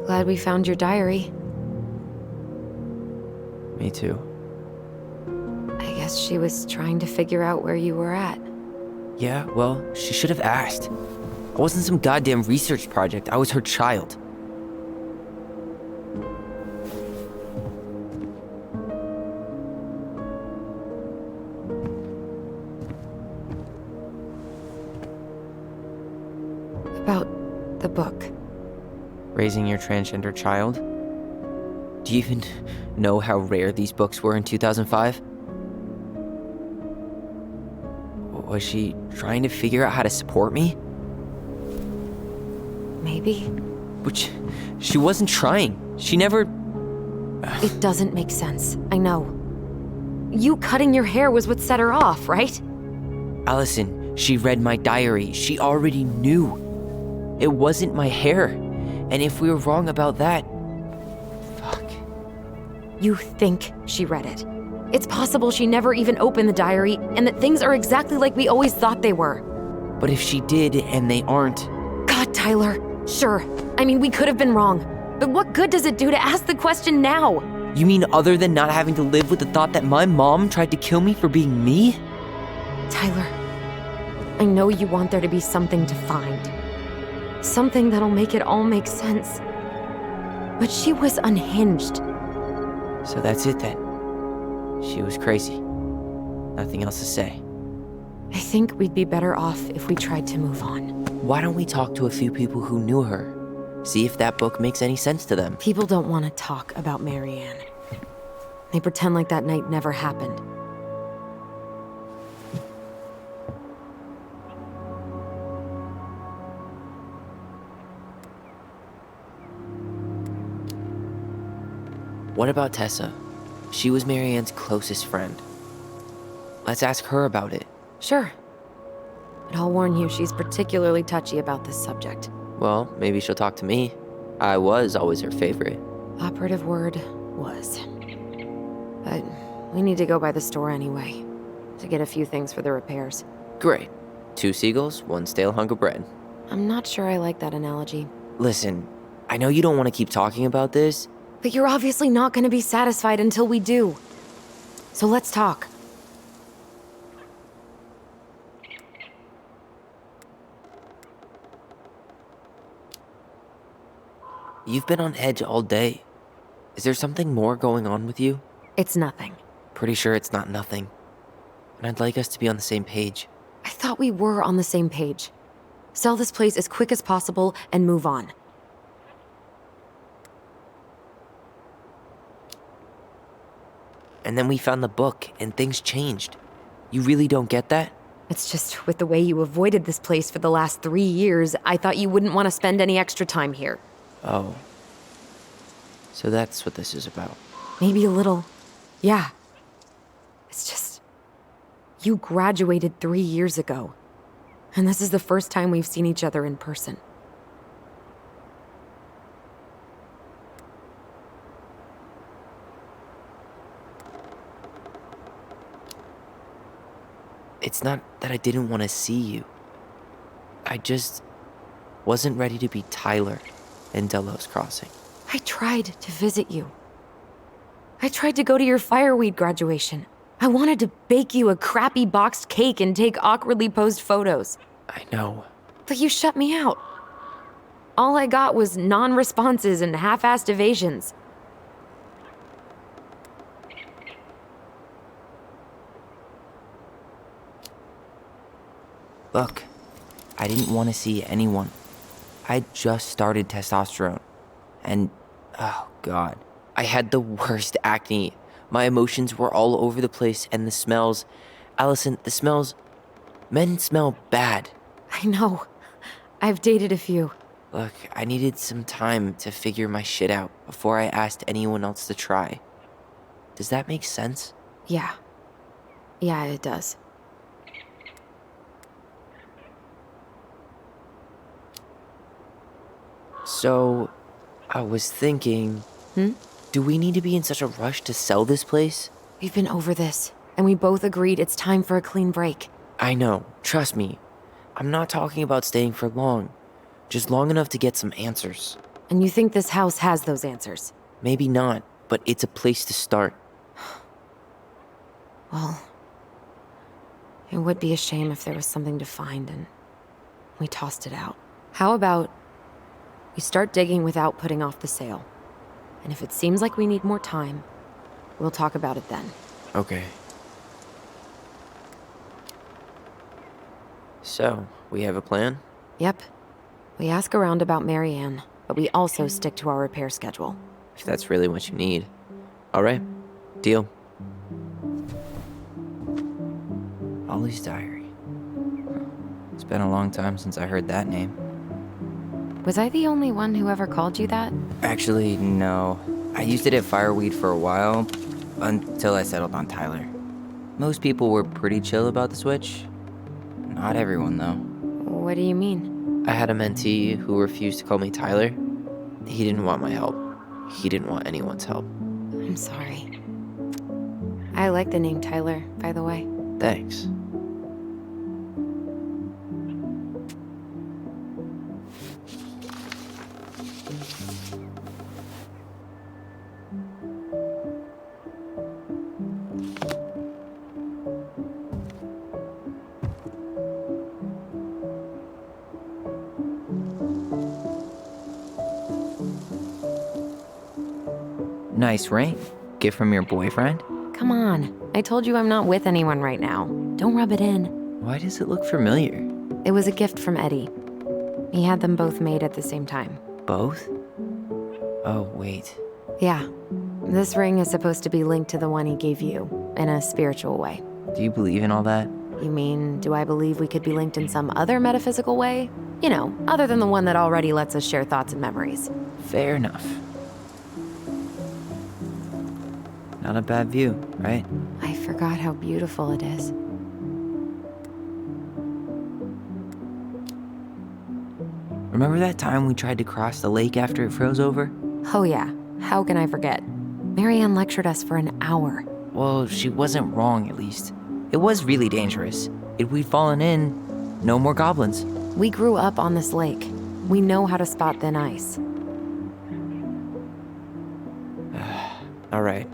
Glad we found your diary. Me too. I guess she was trying to figure out where you were at. Yeah, well, she should have asked. I wasn't some goddamn research project. I was her child. About the book. Raising your transgender child? Do you even know how rare these books were in 2005? Was she trying to figure out how to support me? Maybe. Which, she wasn't trying. She never... It doesn't make sense, I know. You cutting your hair was what set her off, right? Allison, she read my diary. She already knew. It wasn't my hair. And if we were wrong about that... Fuck. You think she read it. It's possible she never even opened the diary, and that things are exactly like we always thought they were. But if she did, and they aren't... God, Tyler. Sure. I mean, we could have been wrong. But what good does it do to ask the question now? You mean other than not having to live with the thought that my mom tried to kill me for being me? Tyler, I know you want there to be something to find. Something that'll make it all make sense. But she was unhinged. So that's it then. She was crazy. Nothing else to say. I think we'd be better off if we tried to move on. Why don't we talk to a few people who knew her? See if that book makes any sense to them. People don't want to talk about Marianne. They pretend like that night never happened. What about Tessa? She was Marianne's closest friend. Let's ask her about it. Sure. But I'll warn you, she's particularly touchy about this subject. Well, maybe she'll talk to me. I was always her favorite. Operative word, was. But we need to go by the store anyway, to get a few things for the repairs. Great. 2 seagulls, 1 stale hunk of bread. I'm not sure I like that analogy. Listen, I know you don't want to keep talking about this. But you're obviously not going to be satisfied until we do. So let's talk. You've been on edge all day. Is there something more going on with you? It's nothing. Pretty sure it's not nothing. And I'd like us to be on the same page. I thought we were on the same page. Sell this place as quick as possible and move on. And then we found the book, and things changed. You really don't get that? It's just with the way you avoided this place for the last 3 years, I thought you wouldn't want to spend any extra time here. Oh. So that's what this is about. Maybe a little. Yeah. It's just... You graduated 3 years ago. And this is the first time we've seen each other in person. It's not that I didn't want to see you. I just wasn't ready to be Tyler in Delos Crossing. I tried to visit you. I tried to go to your fireweed graduation. I wanted to bake you a crappy boxed cake and take awkwardly posed photos. I know. But you shut me out. All I got was non-responses and half-assed evasions. Look, I didn't want to see anyone. I'd just started testosterone. And, oh God, I had the worst acne. My emotions were all over the place, and the smells... Allison, the smells... Men smell bad. I know. I've dated a few. Look, I needed some time to figure my shit out before I asked anyone else to try. Does that make sense? Yeah. Yeah, it does. So, I was thinking... Do we need to be in such a rush to sell this place? We've been over this, and we both agreed it's time for a clean break. I know, trust me. I'm not talking about staying for long. Just long enough to get some answers. And you think this house has those answers? Maybe not, but it's a place to start. Well, it would be a shame if there was something to find and we tossed it out. How about we start digging without putting off the sale? And if it seems like we need more time, we'll talk about it then. Okay. So, we have a plan? Yep. We ask around about Marianne, but we also stick to our repair schedule. If that's really what you need. Alright, deal. Ollie's diary. It's been a long time since I heard that name. Was I the only one who ever called you that? Actually, no. I used it at Fireweed for a while, until I settled on Tyler. Most people were pretty chill about the switch. Not everyone, though. What do you mean? I had a mentee who refused to call me Tyler. He didn't want my help. He didn't want anyone's help. I'm sorry. I like the name Tyler, by the way. Thanks. Nice ring. Gift from your boyfriend? Come on. I told you I'm not with anyone right now. Don't rub it in. Why does it look familiar? It was a gift from Eddie. He had them both made at the same time. Both? Oh, wait. Yeah. This ring is supposed to be linked to the one he gave you, in a spiritual way. Do you believe in all that? You mean, do I believe we could be linked in some other metaphysical way? You know, other than the one that already lets us share thoughts and memories. Fair enough. Not a bad view, right? I forgot how beautiful it is. Remember that time we tried to cross the lake after it froze over? Oh yeah, how can I forget? Marianne lectured us for an hour. Well, she wasn't wrong, at least. It was really dangerous. If we'd fallen in, no more goblins. We grew up on this lake. We know how to spot thin ice. All right.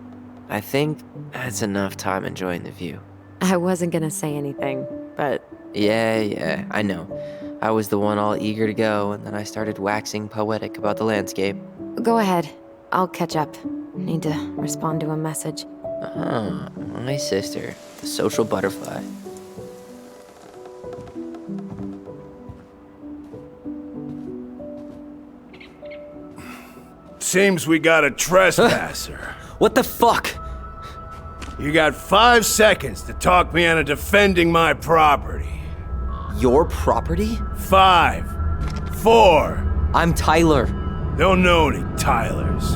I think that's enough time enjoying the view. I wasn't gonna say anything, but... Yeah, I know. I was the one all eager to go, and then I started waxing poetic about the landscape. Go ahead. I'll catch up. Need to respond to a message. My sister, the social butterfly. Seems we got a trespasser. What the fuck? You got 5 seconds to talk me into defending my property. Your property? 5, 4. I'm Tyler. Don't know any Tylers.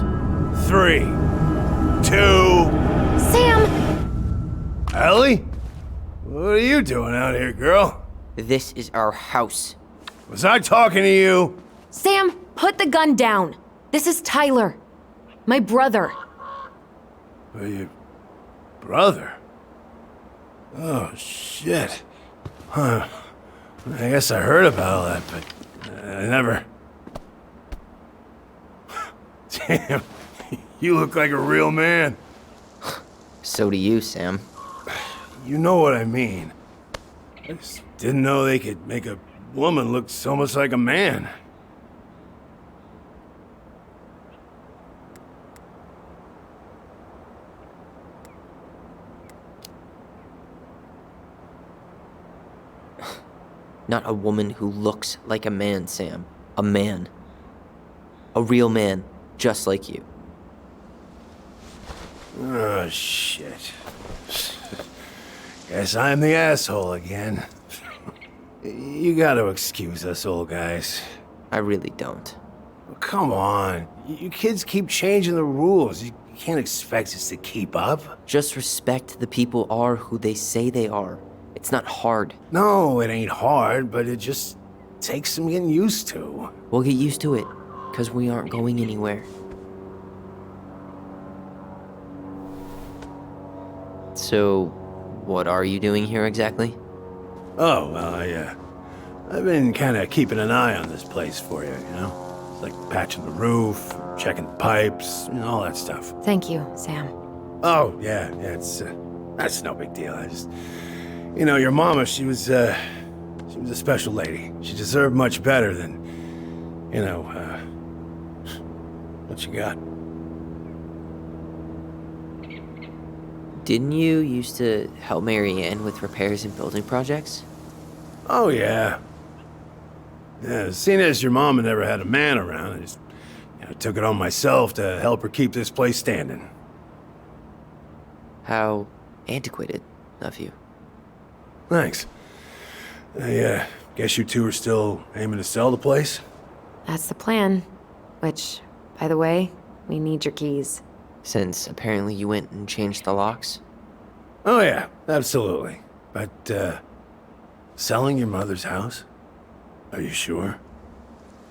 3, 2. Sam! Ellie? What are you doing out here, girl? This is our house. Was I talking to you? Sam, put the gun down. This is Tyler. My brother. Your brother? Oh, shit. Huh. I guess I heard about all that, but I never... Damn, you look like a real man. So do you, Sam. You know what I mean. I just didn't know they could make a woman look so much like a man. Not a woman who looks like a man, Sam. A man. A real man, just like you. Oh, shit. Guess I'm the asshole again. You gotta excuse us old guys. I really don't. Come on. You kids keep changing the rules. You can't expect us to keep up. Just respect the people are who they say they are. It's not hard. No, it ain't hard, but it just takes some getting used to. We'll get used to it, because we aren't going anywhere. So, what are you doing here exactly? Oh, well, I've been kind of keeping an eye on this place for you, you know? Like patching the roof, checking the pipes, all that stuff. Thank you, Sam. Oh, yeah, it's, that's no big deal. I just, your mama, she was a special lady. She deserved much better than, what you got. Didn't you used to help Mary Ann with repairs and building projects? Oh, yeah. Yeah, seeing as your mama never had a man around, I just took it on myself to help her keep this place standing. How antiquated of you. Thanks. I guess you two are still aiming to sell the place? That's the plan. Which, by the way, we need your keys. Since apparently you went and changed the locks? Oh, yeah, absolutely. But, selling your mother's house? Are you sure?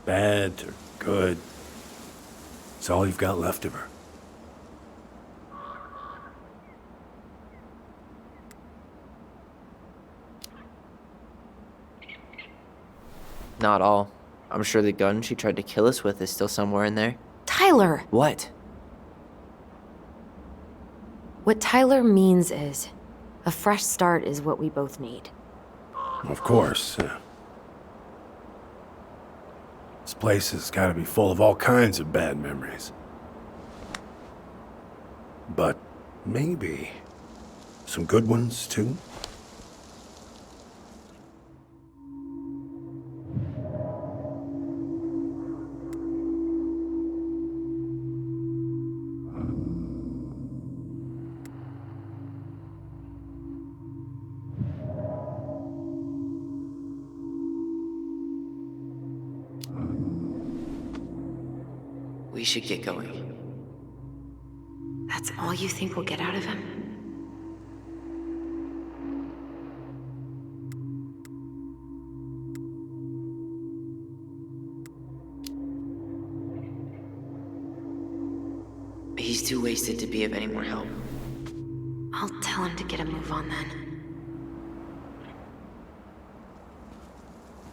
Bad or good? It's all you've got left of her. Not all. I'm sure the gun she tried to kill us with is still somewhere in there. Tyler! What? What Tyler means is, a fresh start is what we both need. Of course. This place has got to be full of all kinds of bad memories. But maybe some good ones, too? We should get going. That's all you think we'll get out of him? He's too wasted to be of any more help. I'll tell him to get a move on then.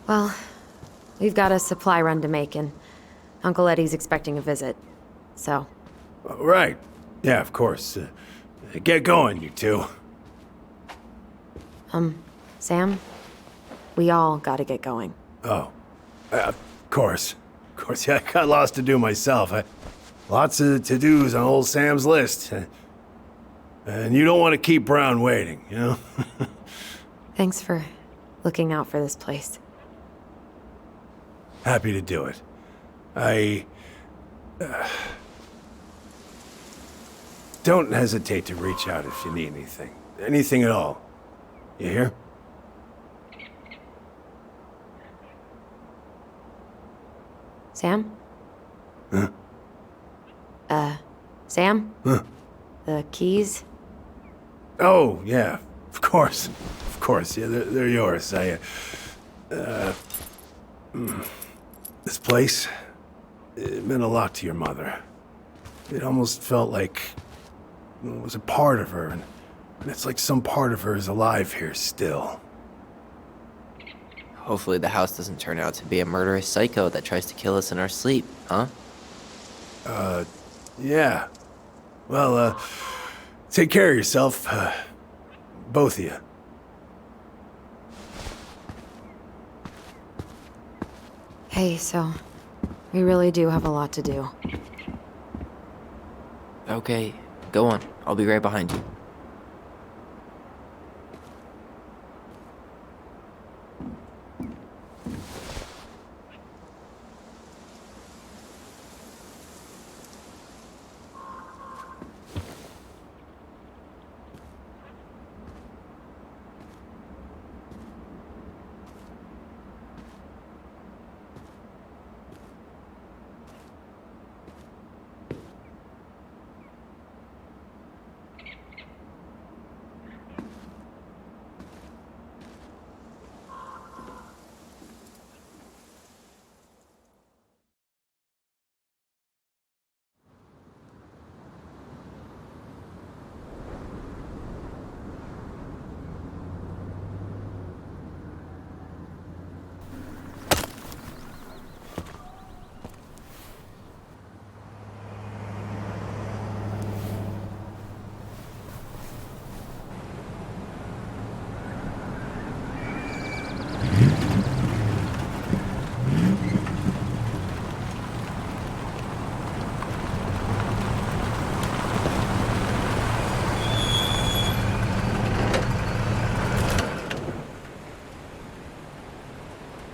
Well, we've got a supply run to make, and Uncle Eddie's expecting a visit, so... Right. Yeah, of course. Get going, you two. Sam? We all gotta get going. Oh. Of course. Of course, yeah, I got lots to do myself. Lots of to-dos on old Sam's list. And you don't want to keep Brown waiting, you know? Thanks for looking out for this place. Happy to do it. Don't hesitate to reach out if you need anything. Anything at all. You hear? Sam? Huh? Sam? Huh? The keys? Oh, yeah. Of course. Of course. Yeah, they're yours. This place, it meant a lot to your mother. It almost felt like it was a part of her, and it's like some part of her is alive here still. Hopefully the house doesn't turn out to be a murderous psycho that tries to kill us in our sleep, huh? Yeah. Well, take care of yourself, both of you. Hey, so... we really do have a lot to do. Okay, go on. I'll be right behind you.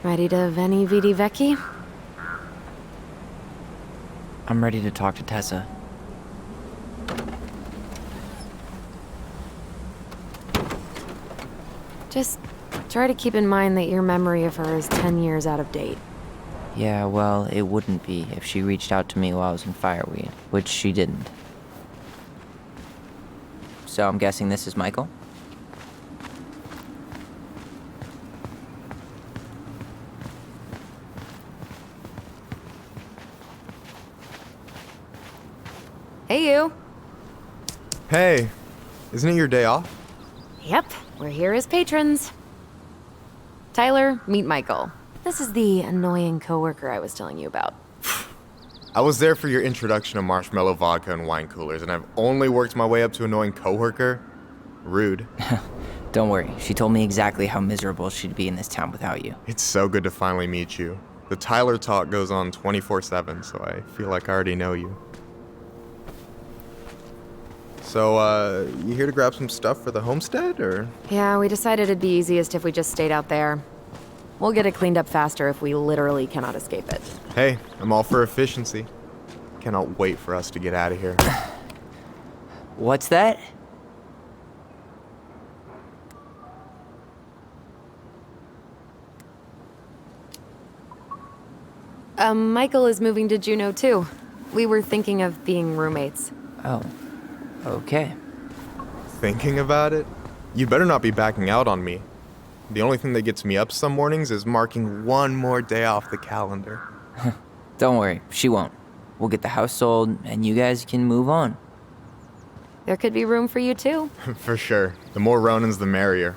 Ready to veni vidi vecchi? I'm ready to talk to Tessa. Just try to keep in mind that your memory of her is 10 years out of date. Yeah, well, it wouldn't be if she reached out to me while I was in Fireweed, which she didn't. So I'm guessing this is Michael? Hey, you. Hey, isn't it your day off? Yep, we're here as patrons. Tyler, meet Michael. This is the annoying coworker I was telling you about. I was there for your introduction to marshmallow vodka and wine coolers, and I've only worked my way up to annoying coworker. Rude. Don't worry, she told me exactly how miserable she'd be in this town without you. It's so good to finally meet you. The Tyler talk goes on 24/7, so I feel like I already know you. So, you here to grab some stuff for the homestead, or? Yeah, we decided it'd be easiest if we just stayed out there. We'll get it cleaned up faster if we literally cannot escape it. Hey, I'm all for efficiency. Cannot wait for us to get out of here. What's that? Michael is moving to Juneau too. We were thinking of being roommates. Oh, okay. Thinking about it? You better not be backing out on me. The only thing that gets me up some mornings is marking one more day off the calendar. Don't worry, she won't. We'll get the house sold, and you guys can move on. There could be room for you too. For sure. The more Ronins, the merrier.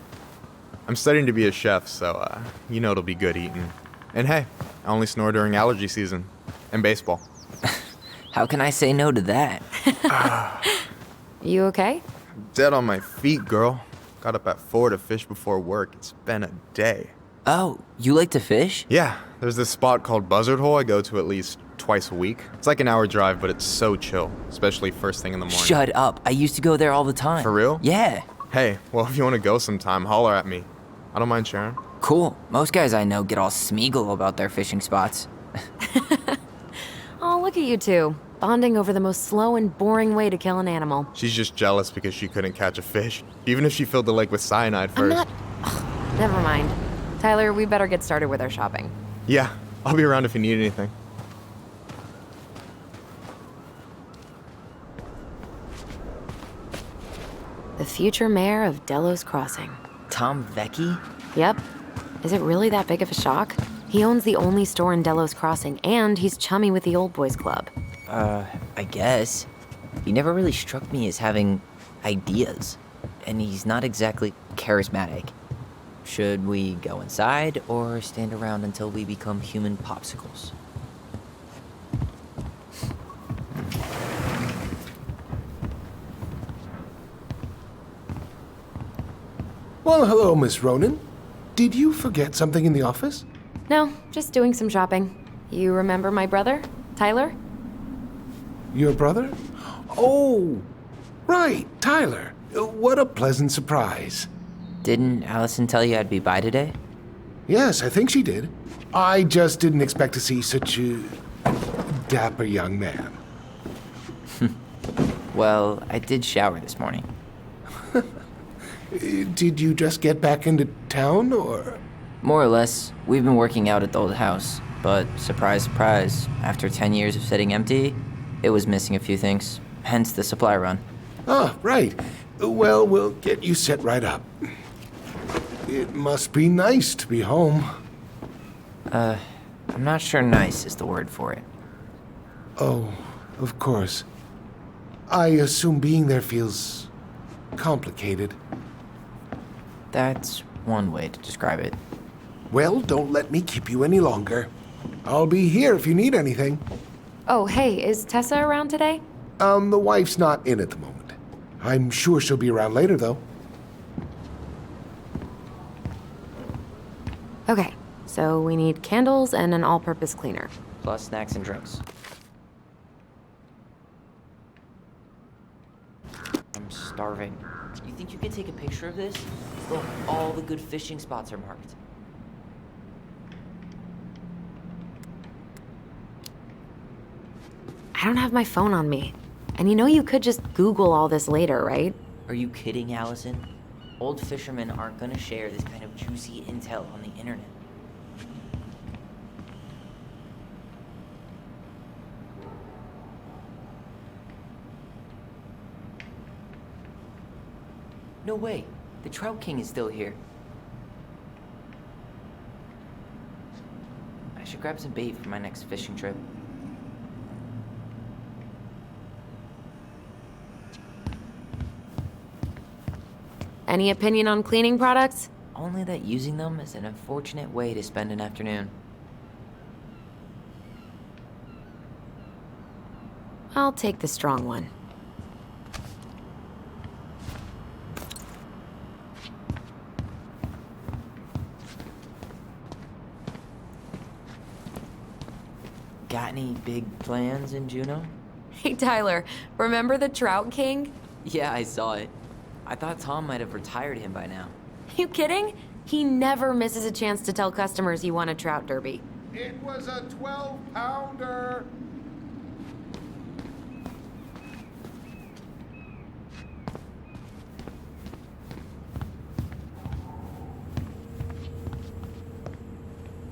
I'm studying to be a chef, so, you know it'll be good eating. And hey, I only snore during allergy season. And baseball. How can I say no to that? You okay? Dead on my feet, girl. Got up at 4 to fish before work. It's been a day. Oh, you like to fish? Yeah, there's this spot called Buzzard Hole I go to at least twice a week. It's like an hour drive, but it's so chill, especially first thing in the morning. Shut up. I used to go there all the time. For real? Yeah. Hey, well, if you want to go sometime, holler at me. I don't mind sharing. Cool. Most guys I know get all Smeagol about their fishing spots. Oh, look at you two. Bonding over the most slow and boring way to kill an animal. She's just jealous because she couldn't catch a fish, even if she filled the lake with cyanide I'm first. not... Ugh, never mind. Tyler, we better get started with our shopping. Yeah, I'll be around if you need anything. The future mayor of Delos Crossing. Tom Vecchi? Yep. Is it really that big of a shock? He owns the only store in Delos Crossing, and he's chummy with the Old Boys Club. I guess. He never really struck me as having ideas. And he's not exactly charismatic. Should we go inside or stand around until we become human popsicles? Well, hello, Miss Ronan. Did you forget something in the office? No, just doing some shopping. You remember my brother, Tyler? Your brother? Oh, right, Tyler. What a pleasant surprise. Didn't Allison tell you I'd be by today? Yes, I think she did. I just didn't expect to see such a dapper young man. Well, I did shower this morning. Did you just get back into town, or? More or less. We've been working out at the old house. But, surprise, surprise, after 10 years of sitting empty, it was missing a few things. Hence the supply run. Ah, right. Well, we'll get you set right up. It must be nice to be home. I'm not sure nice is the word for it. Oh, of course. I assume being there feels complicated. That's one way to describe it. Well, don't let me keep you any longer. I'll be here if you need anything. Oh, hey, is Tessa around today? The wife's not in at the moment. I'm sure she'll be around later, though. Okay, so we need candles and an all-purpose cleaner. Plus snacks and drinks. I'm starving. You think you could take a picture of this? Look, all the good fishing spots are marked. I don't have my phone on me. And you know you could just Google all this later, right? Are you kidding, Allison? Old fishermen aren't gonna share this kind of juicy intel on the internet. No way. The Trout King is still here. I should grab some bait for my next fishing trip. Any opinion on cleaning products? Only that using them is an unfortunate way to spend an afternoon. I'll take the strong one. Got any big plans in Juneau? Hey, Tyler, remember the Trout King? Yeah, I saw it. I thought Tom might have retired him by now. You kidding? He never misses a chance to tell customers he won a trout derby. It was a 12-pounder.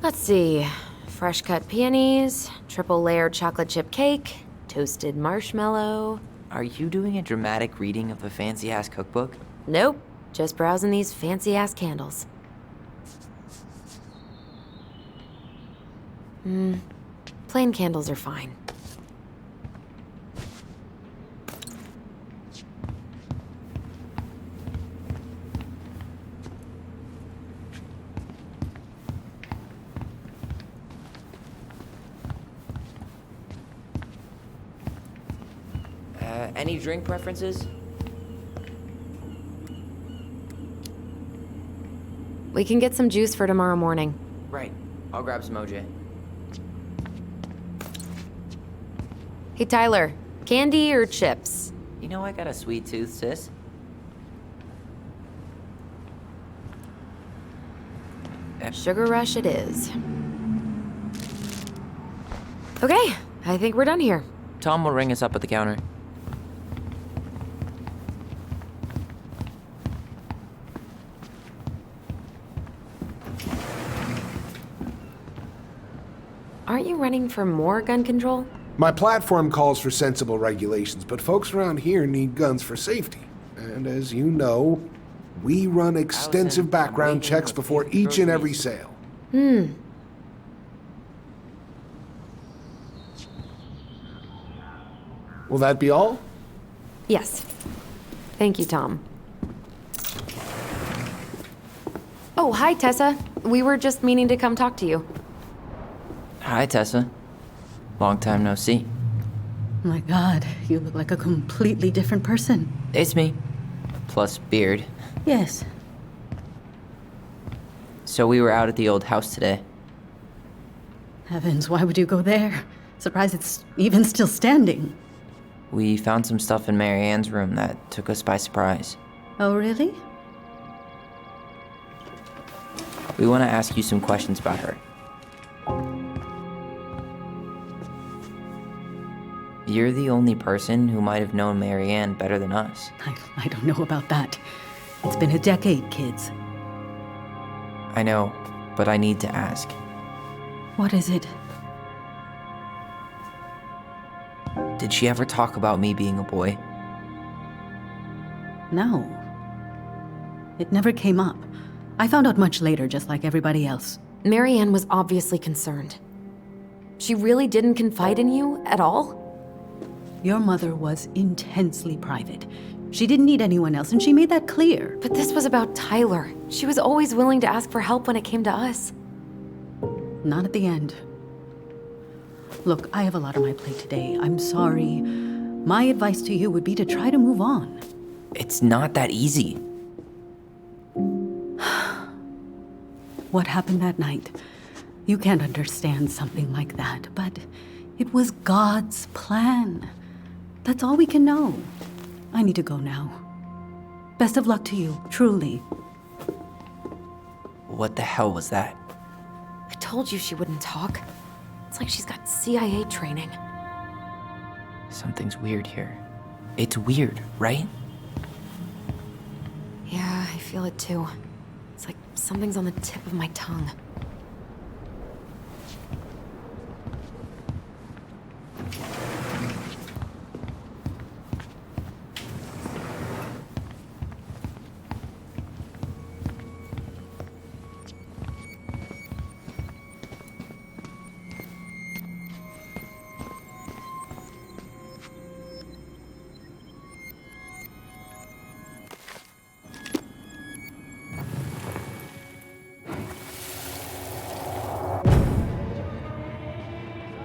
Let's see. Fresh cut peonies, triple layered chocolate chip cake, toasted marshmallow. Are you doing a dramatic reading of a fancy-ass cookbook? Nope, just browsing these fancy ass candles. Plain candles are fine. Any drink preferences? We can get some juice for tomorrow morning. Right. I'll grab some OJ. Hey, Tyler, candy or chips? You know I got a sweet tooth, sis. Sugar rush it is. Okay, I think we're done here. Tom will ring us up at the counter. Aren't you running for more gun control? My platform calls for sensible regulations, but folks around here need guns for safety. And as you know, we run extensive background checks before each and every sale. Will that be all? Yes. Thank you, Tom. Oh, hi, Tessa. We were just meaning to come talk to you. Hi, Tessa. Long time no see. My God, you look like a completely different person. It's me. Plus beard. Yes. So we were out at the old house today. Heavens, why would you go there? Surprised it's even still standing. We found some stuff in Mary Ann's room that took us by surprise. Oh, really? We want to ask you some questions about her. You're the only person who might have known Mary Ann better than us. I don't know about that. It's been a decade, kids. I know, but I need to ask. What is it? Did she ever talk about me being a boy? No. It never came up. I found out much later, just like everybody else. Mary Ann was obviously concerned. She really didn't confide in you at all? Your mother was intensely private. She didn't need anyone else, and she made that clear. But this was about Tyler. She was always willing to ask for help when it came to us. Not at the end. Look, I have a lot on my plate today. I'm sorry. My advice to you would be to try to move on. It's not that easy. What happened that night? You can't understand something like that, but it was God's plan. That's all we can know. I need to go now. Best of luck to you, truly. What the hell was that? I told you she wouldn't talk. It's like she's got CIA training. Something's weird here. It's weird, right? Yeah, I feel it too. It's like something's on the tip of my tongue.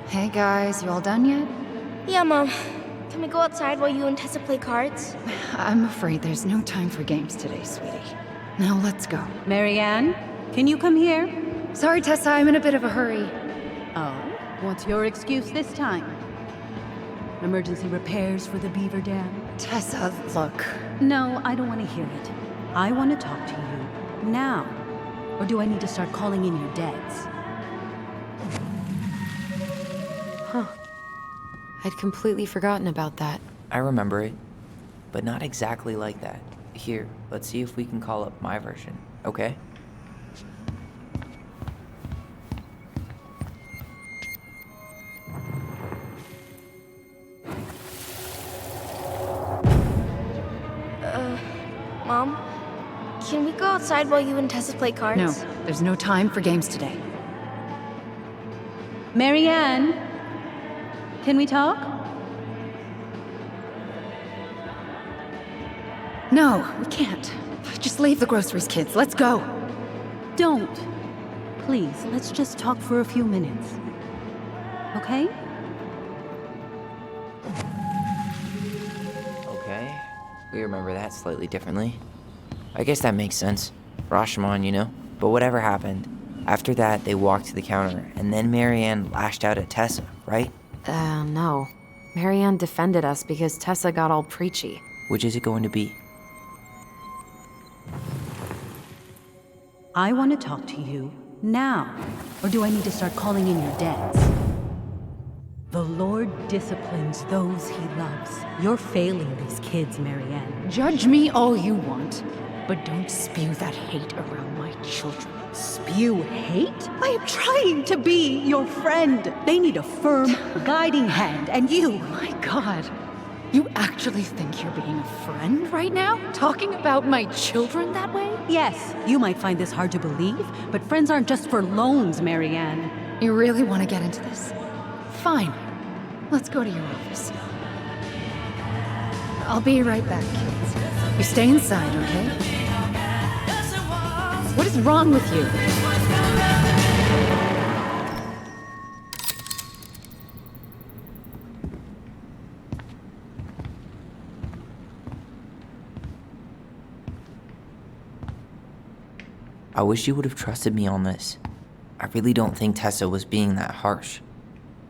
Hey guys, you all done yet? Yeah, Mom. Can we go outside while you and Tessa play cards? I'm afraid there's no time for games today, sweetie. Now let's go. Marianne, can you come here? Sorry, Tessa, I'm in a bit of a hurry. Oh, what's your excuse this time? Emergency repairs for the beaver dam? Tessa, look. No, I don't want to hear it. I want to talk to you now. Or do I need to start calling in your debts? Huh. I'd completely forgotten about that. I remember it, but not exactly like that. Here, let's see if we can call up my version, okay? Mom? Can we go outside while you and Tessa play cards? No, there's no time for games today. Marianne, can we talk? No, we can't. Just leave the groceries, kids. Let's go. Don't. Please, let's just talk for a few minutes. Okay? Okay, we remember that slightly differently. I guess that makes sense. Rashomon, you know? But whatever happened, after that they walked to the counter, and then Marianne lashed out at Tessa, right? No. Marianne defended us because Tessa got all preachy. Which is it going to be? I want to talk to you now. Or do I need to start calling in your debts? The Lord disciplines those he loves. You're failing these kids, Marianne. Judge me all you want, but don't spew that hate around my children. Spew hate? I am trying to be your friend. They need a firm, guiding hand, and you... My God. You actually think you're being a friend right now? Talking about my children that way? Yes, you might find this hard to believe, but friends aren't just for loans, Marianne. You really want to get into this? Fine. Let's go to your office. I'll be right back, kids. You stay inside, okay? What is wrong with you? I wish you would have trusted me on this. I really don't think Tessa was being that harsh.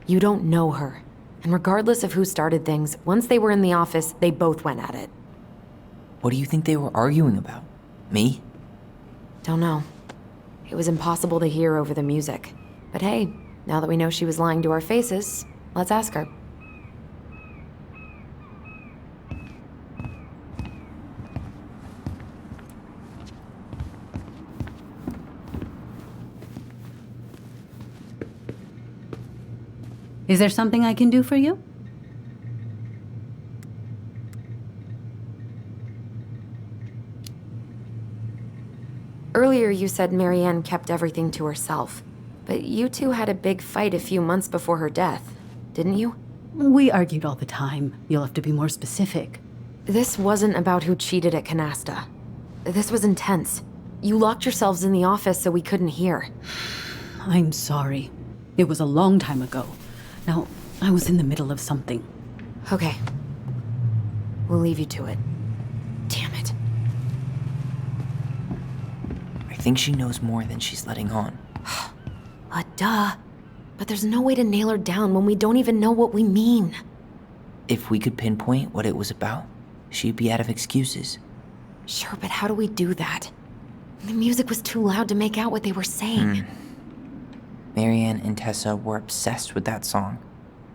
You don't know her. And regardless of who started things, once they were in the office, they both went at it. What do you think they were arguing about? Me? Don't know. It was impossible to hear over the music. But hey, now that we know she was lying to our faces, let's ask her. Is there something I can do for you? Earlier you said Marianne kept everything to herself. But you two had a big fight a few months before her death, didn't you? We argued all the time. You'll have to be more specific. This wasn't about who cheated at Canasta. This was intense. You locked yourselves in the office so we couldn't hear. I'm sorry. It was a long time ago. Now, I was in the middle of something. Okay. We'll leave you to it. Damn it. I think she knows more than she's letting on. Duh. But there's no way to nail her down when we don't even know what we mean. If we could pinpoint what it was about, she'd be out of excuses. Sure, but how do we do that? The music was too loud to make out what they were saying. Marianne and Tessa were obsessed with that song.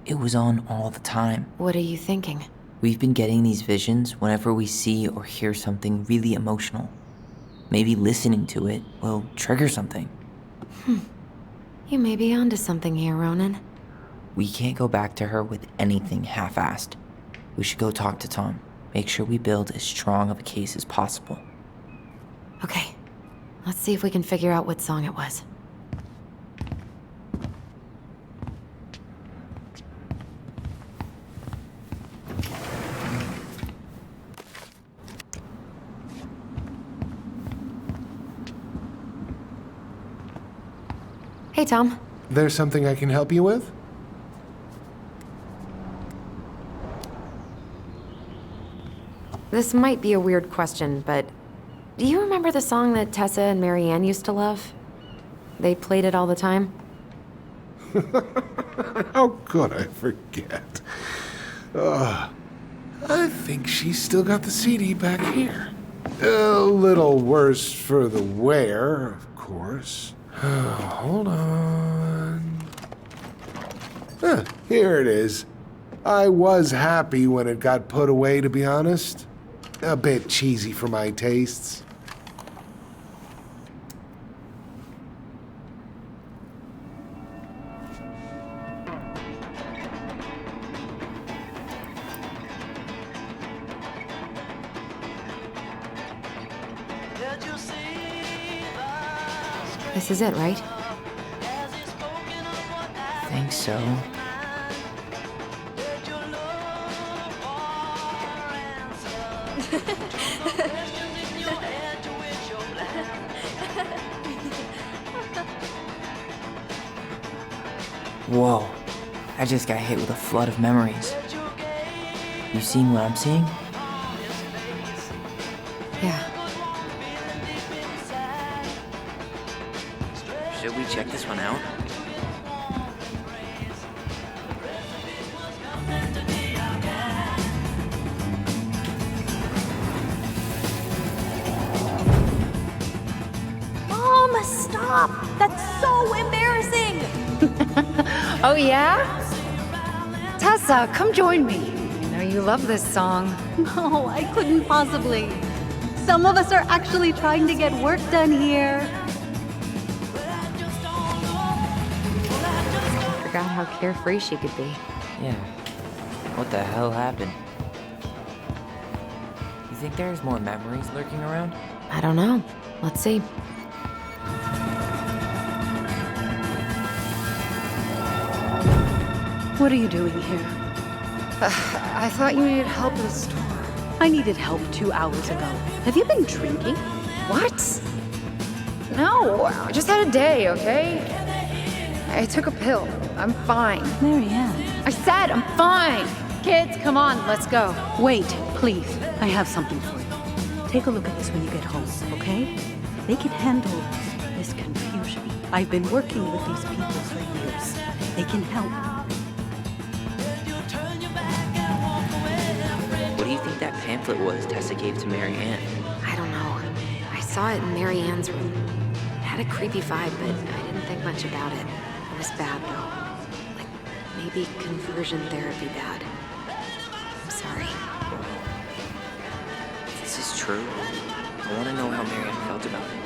it was on all the time. What are you thinking? We've been getting these visions whenever we see or hear something really emotional. Maybe listening to it will trigger something. You may be onto something here, Ronan. We can't go back to her with anything half-assed. We should go talk to Tom. Make sure we build as strong of a case as possible. Okay, let's see if we can figure out what song it was. Hey, Tom. There's something I can help you with? This might be a weird question, but do you remember the song that Tessa and Marianne used to love? They played it all the time. How could I forget? I think she's still got the CD back here. A little worse for the wear, of course. Hold on. Here it is. I was happy when it got put away, to be honest. A bit cheesy for my tastes. This is it, right? Think so. Whoa, I just got hit with a flood of memories. You seen what I'm seeing? Yeah. Should we check this one out? Mom, stop! That's so embarrassing! Oh, yeah? Tessa, come join me. I know you love this song. No, I couldn't possibly. Some of us are actually trying to get work done here. Forgot how carefree she could be. Yeah. What the hell happened? You think there's more memories lurking around? I don't know. Let's see. What are you doing here? I thought you needed help at the store. I needed help 2 hours ago. Have you been drinking? What? No, I just had a day, okay? I took a pill. I'm fine. Marianne. I said I'm fine. Kids, come on, let's go. Wait, please. I have something for you. Take a look at this when you get home, okay? They can handle this confusion. I've been working with these people for years. They can help. What do you think that pamphlet was Tessa gave to Marianne? I don't know. I saw it in Marianne's room. It had a creepy vibe, but I didn't think much about it. It was bad, though. Like, maybe conversion therapy bad. I'm sorry. If this is true, I want to know how Marianne felt about it.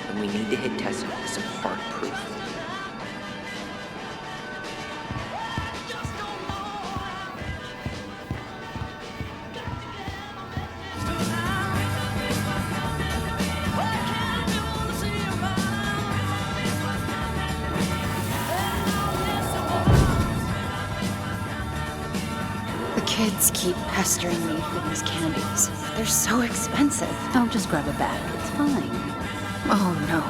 And we need to hit Tessa with some hard proof. Kids keep pestering me for these candies. They're so expensive. I'll just grab a bag. It's fine. Oh no,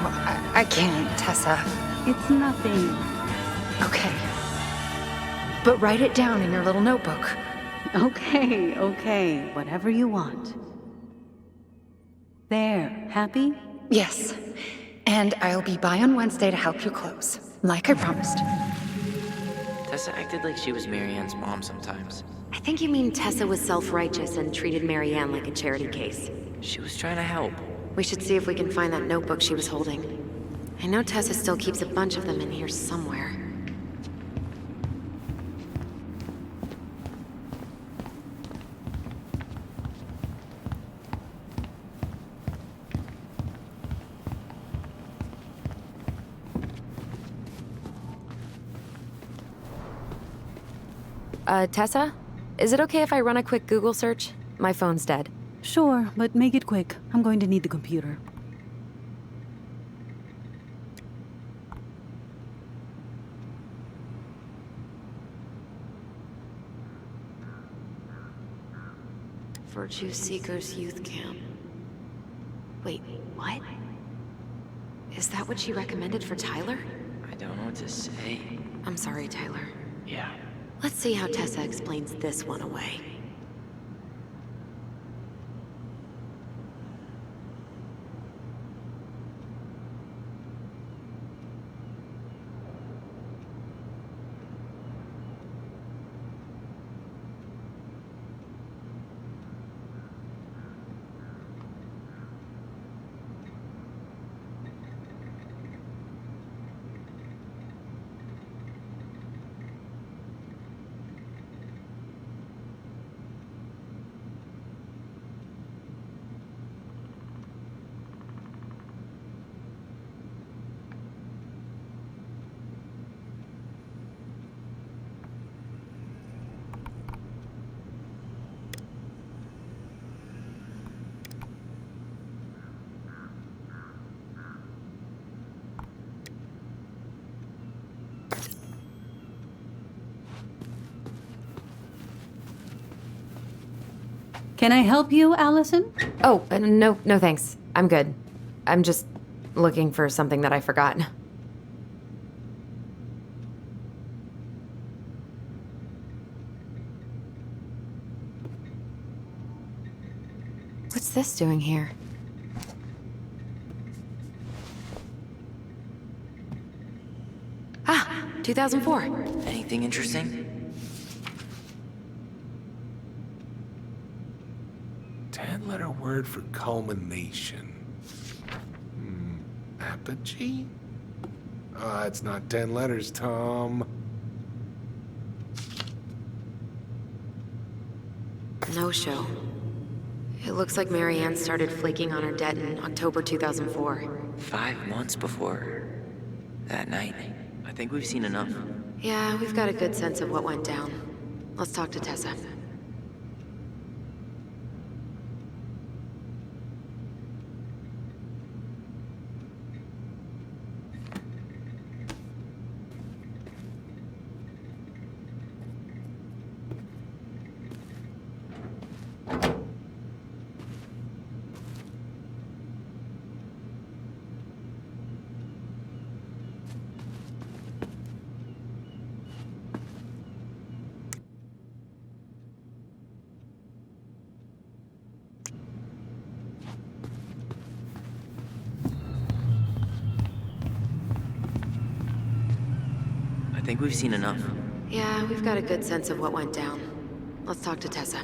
I can't, Tessa. It's nothing. Okay. But write it down in your little notebook. Okay, okay. Whatever you want. There. Happy? Yes. And I'll be by on Wednesday to help you close, like I promised. Tessa acted like she was Marianne's mom sometimes. I think you mean Tessa was self-righteous and treated Marianne like a charity case. She was trying to help. We should see if we can find that notebook she was holding. I know Tessa still keeps a bunch of them in here somewhere. Tessa? Is it okay if I run a quick Google search? My phone's dead. Sure, but make it quick. I'm going to need the computer. Virtue Seekers Youth Camp. Wait, what? Is that what she recommended for Tyler? I don't know what to say. I'm sorry, Tyler. Yeah. Let's see how Tessa explains this one away. Can I help you, Allison? Oh, no thanks. I'm good. I'm just looking for something that I forgot. What's this doing here? Ah, 2004. Anything interesting? 10-letter word for culmination. Apogee? It's not 10 letters, Tom. No show. It looks like Marianne started flaking on her debt in October 2004. 5 months before that night. I think we've seen enough. Yeah, we've got a good sense of what went down. Let's talk to Tessa. I think we've seen enough. Yeah, we've got a good sense of what went down. Let's talk to Tessa.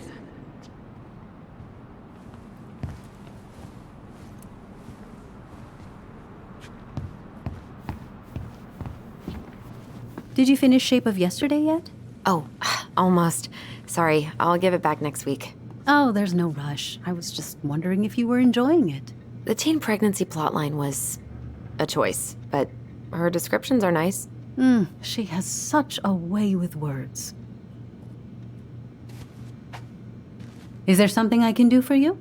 Did you finish Shape of Yesterday yet? Oh, almost. Sorry, I'll give it back next week. Oh, there's no rush. I was just wondering if you were enjoying it. The teen pregnancy plotline was a choice, but her descriptions are nice. She has such a way with words. Is there something I can do for you?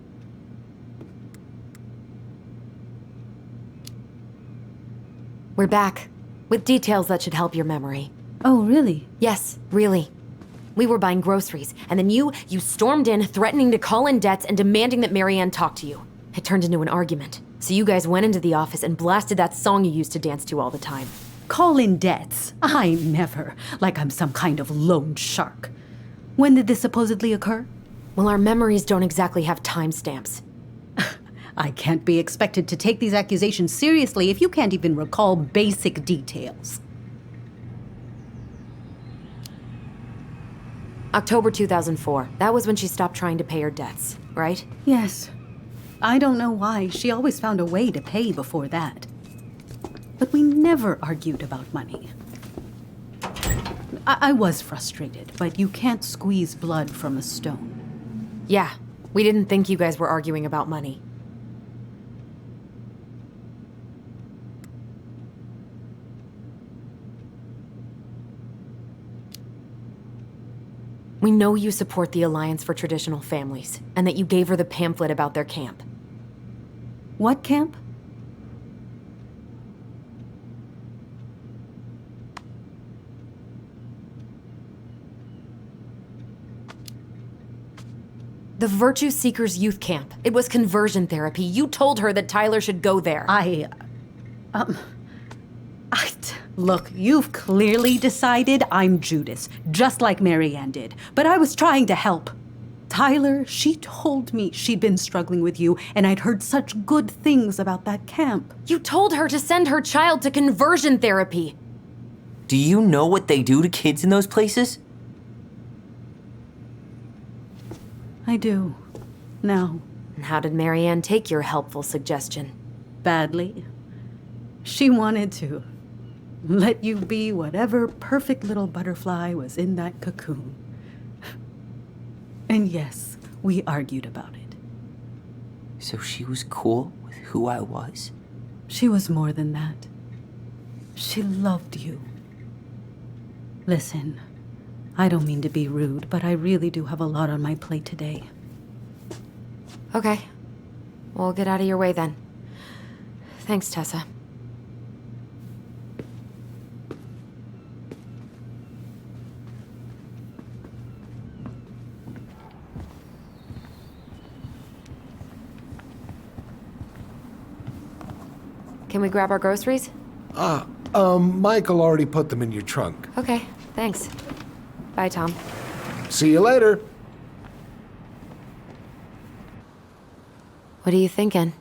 We're back, with details that should help your memory. Oh, really? Yes, really. We were buying groceries, and then you stormed in, threatening to call in debts and demanding that Marianne talk to you. It turned into an argument. So you guys went into the office and blasted that song you used to dance to all the time. Call in debts? I never. Like I'm some kind of loan shark. When did this supposedly occur? Well, our memories don't exactly have timestamps. I can't be expected to take these accusations seriously if you can't even recall basic details. October 2004. That was when she stopped trying to pay her debts, right? Yes. I don't know why. She always found a way to pay before that. But we never argued about money. I was frustrated, but you can't squeeze blood from a stone. Yeah, we didn't think you guys were arguing about money. We know you support the Alliance for Traditional Families, and that you gave her the pamphlet about their camp. What camp? The Virtue Seekers Youth Camp. It was conversion therapy. You told her that Tyler should go there. Look, you've clearly decided I'm Judas, just like Marianne did. But I was trying to help. Tyler, she told me she'd been struggling with you, and I'd heard such good things about that camp. You told her to send her child to conversion therapy. Do you know what they do to kids in those places? I do. Now. And how did Marianne take your helpful suggestion? Badly. She wanted to let you be whatever perfect little butterfly was in that cocoon. And yes, we argued about it. So she was cool with who I was? She was more than that. She loved you. Listen, I don't mean to be rude, but I really do have a lot on my plate today. Okay. We'll get out of your way then. Thanks, Tessa. Can we grab our groceries? Michael already put them in your trunk. Okay, thanks. Bye, Tom. See you later. What are you thinking?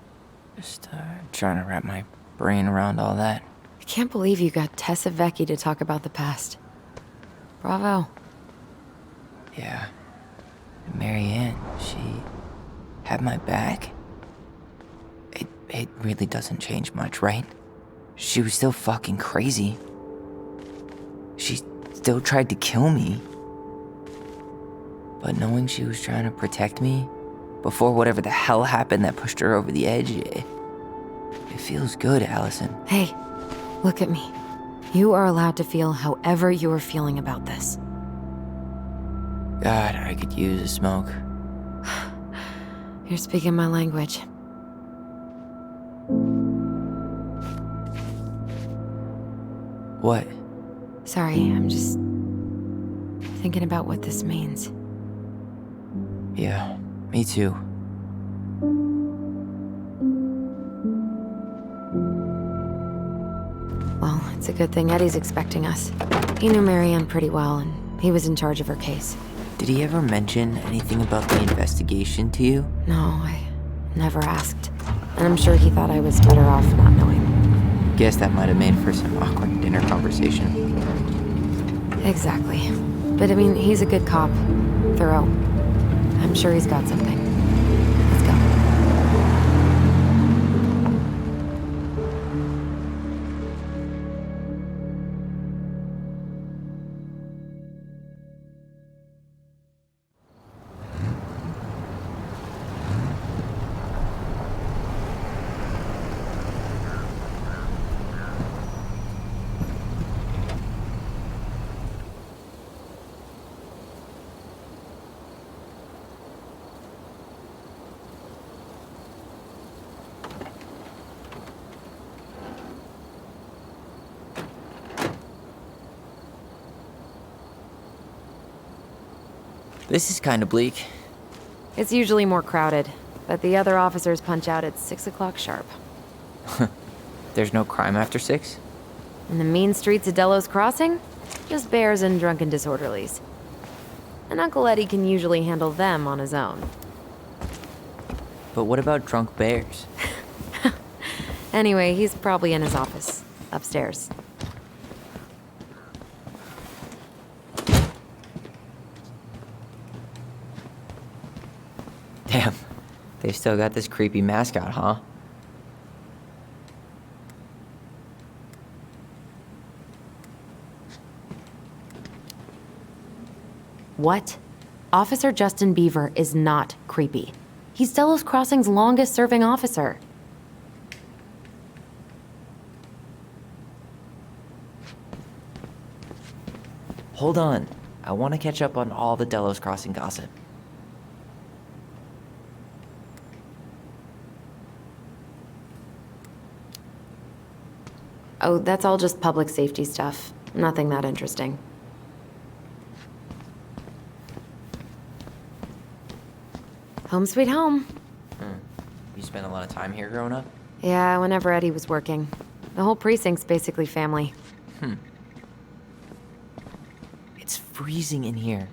Just trying to wrap my brain around all that. I can't believe you got Tessa Vecchi to talk about the past. Bravo. Yeah. Marianne, she had my back. It really doesn't change much, right? She was still fucking crazy. She still tried to kill me. But knowing she was trying to protect me before whatever the hell happened that pushed her over the edge, it feels good, Allison. Hey, look at me. You are allowed to feel however you are feeling about this. God, I could use a smoke. You're speaking my language. What? Sorry, I'm just thinking about what this means. Yeah, me too. Well, it's a good thing Eddie's expecting us. He knew Marianne pretty well, and he was in charge of her case. Did he ever mention anything about the investigation to you? No, I never asked. And I'm sure he thought I was better off not knowing. Guess that might have made for some awkward dinner conversation. Exactly. But I mean, he's a good cop. Thorough. I'm sure he's got something. Let's go. This is kind of bleak. It's usually more crowded, but the other officers punch out at 6 o'clock sharp. There's no crime after 6? In the mean streets of Delos Crossing, just bears and drunken disorderlies. And Uncle Eddie can usually handle them on his own. But what about drunk bears? Anyway, he's probably in his office, upstairs. Damn, they've still got this creepy mascot, huh? What? Officer Justin Beaver is not creepy. He's Delos Crossing's longest-serving officer. Hold on. I want to catch up on all the Delos Crossing gossip. Oh, that's all just public safety stuff. Nothing that interesting. Home sweet home. You spent a lot of time here growing up? Yeah, whenever Eddie was working. The whole precinct's basically family. It's freezing in here.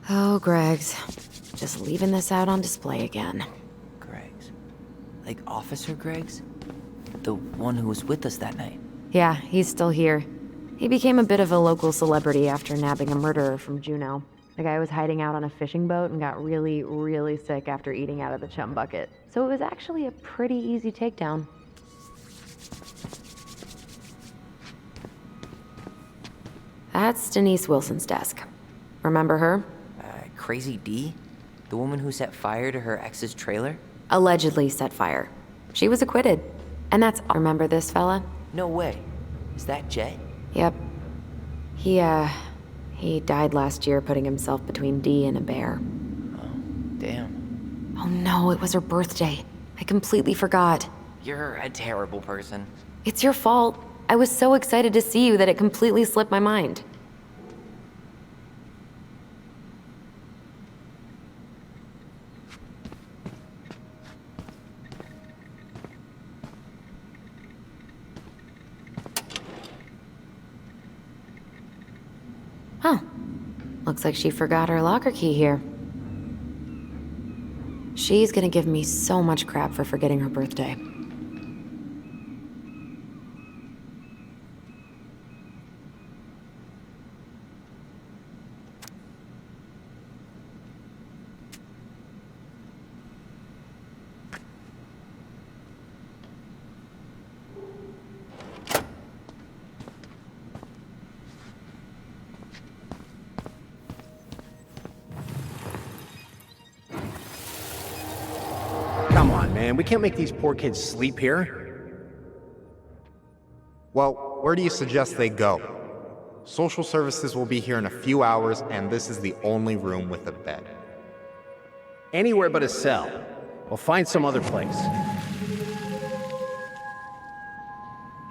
Oh, Greg's. Just leaving this out on display again. Greg's. Like Officer Greg's? The one who was with us that night. Yeah, he's still here. He became a bit of a local celebrity after nabbing a murderer from Juneau. The guy was hiding out on a fishing boat and got really, really sick after eating out of the chum bucket. So it was actually a pretty easy takedown. That's Denise Wilson's desk. Remember her? Crazy D? The woman who set fire to her ex's trailer? Allegedly set fire. She was acquitted. And that's... Remember this fella? No way. Is that Jet? Yep. He died last year putting himself between Dee and a bear. Oh, damn. Oh no, it was her birthday. I completely forgot. You're a terrible person. It's your fault. I was so excited to see you that it completely slipped my mind. Huh. Looks like she forgot her locker key here. She's gonna give me so much crap for forgetting her birthday. Come on, man. We can't make these poor kids sleep here. Well, where do you suggest they go? Social services will be here in a few hours, and this is the only room with a bed. Anywhere but a cell. We'll find some other place.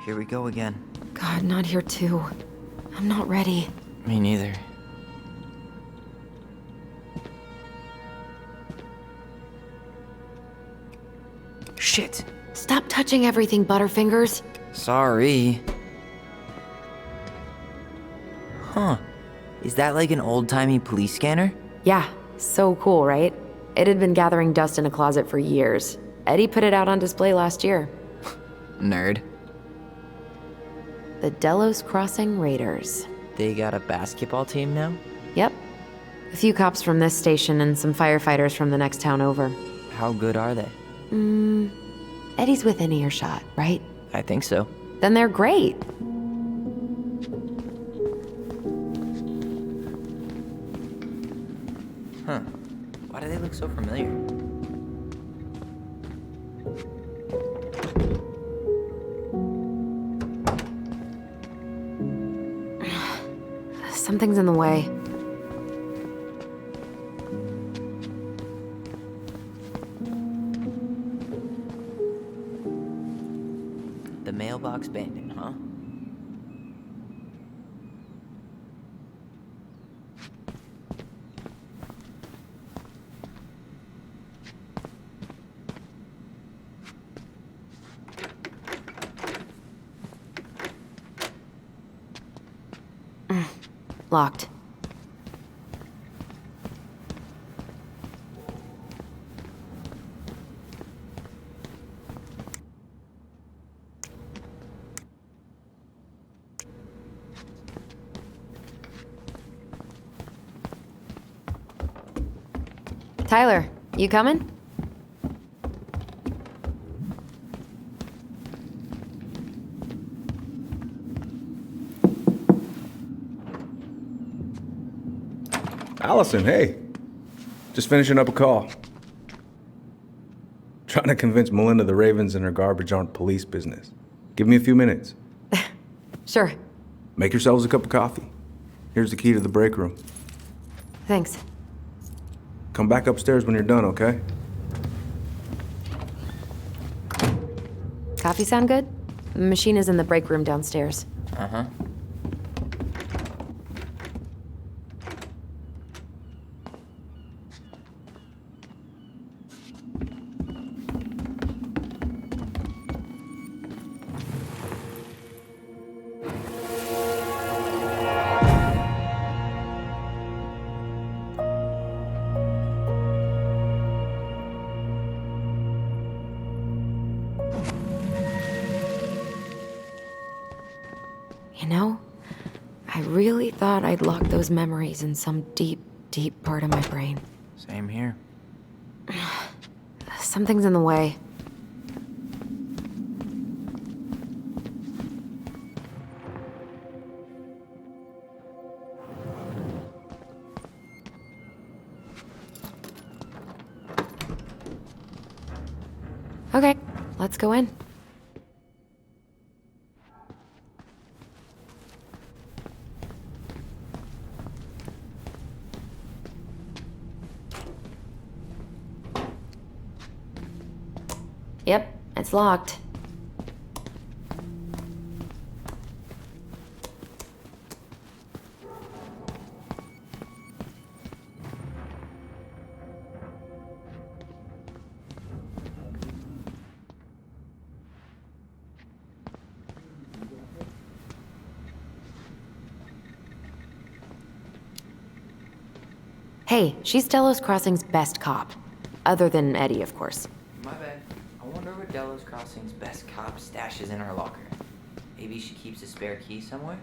Here we go again. God, not here too. I'm not ready. Me neither. Shit. Stop touching everything, Butterfingers. Sorry. Huh. Is that like an old-timey police scanner? Yeah, so cool, right? It had been gathering dust in a closet for years. Eddie put it out on display last year. Nerd. The Delos Crossing Raiders. They got a basketball team now? Yep. A few cops from this station and some firefighters from the next town over. How good are they? Eddie's within earshot, right? I think so. Then they're great. Huh. Why do they look so familiar? Something's in the way. The mailbox bandit, huh? Locked. Tyler, you coming? Allison, hey. Just finishing up a call. trying to convince Melinda the ravens and her garbage aren't police business. Give me a few minutes. Sure. Make yourselves a cup of coffee. Here's the key to the break room. Thanks. Come back upstairs when you're done, okay? Coffee sound good? The machine is in the break room downstairs. Uh-huh. You know, I really thought I'd locked those memories in some deep, deep part of my brain. Same here. Something's in the way. Okay, let's go in. Yep, it's locked. Hey, she's Delos Crossing's best cop. Other than Eddie, of course. My bad. I wonder where Delos Crossing's best cop stashes in her locker. Maybe she keeps a spare key somewhere?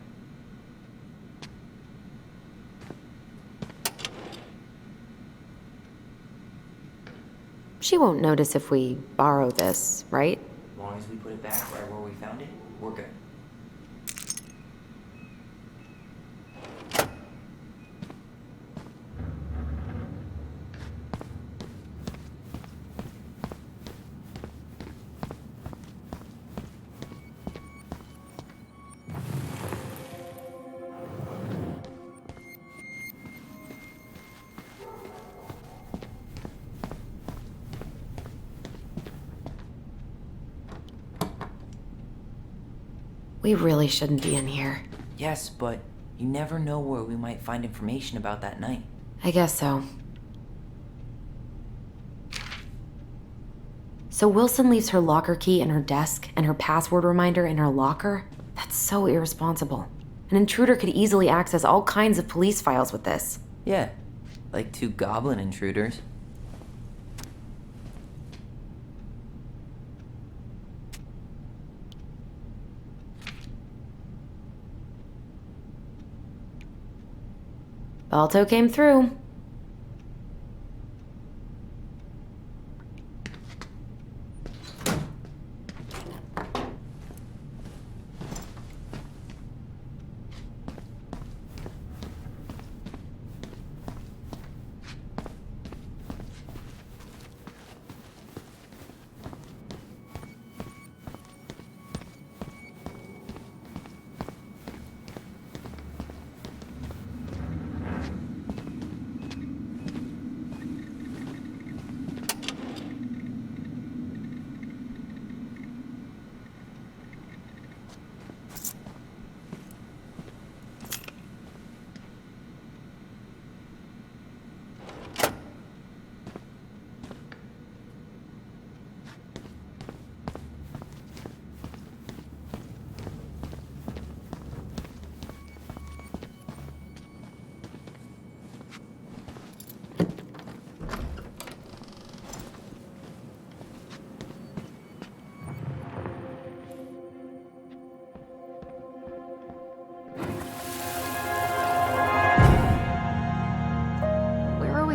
She won't notice if we borrow this, right? As long as we put it back right where we found it, we're good. We really shouldn't be in here. Yes, but you never know where we might find information about that night. I guess so. So Wilson leaves her locker key in her desk and her password reminder in her locker? That's so irresponsible. An intruder could easily access all kinds of police files with this. Yeah, like 2 goblin intruders. Balto came through.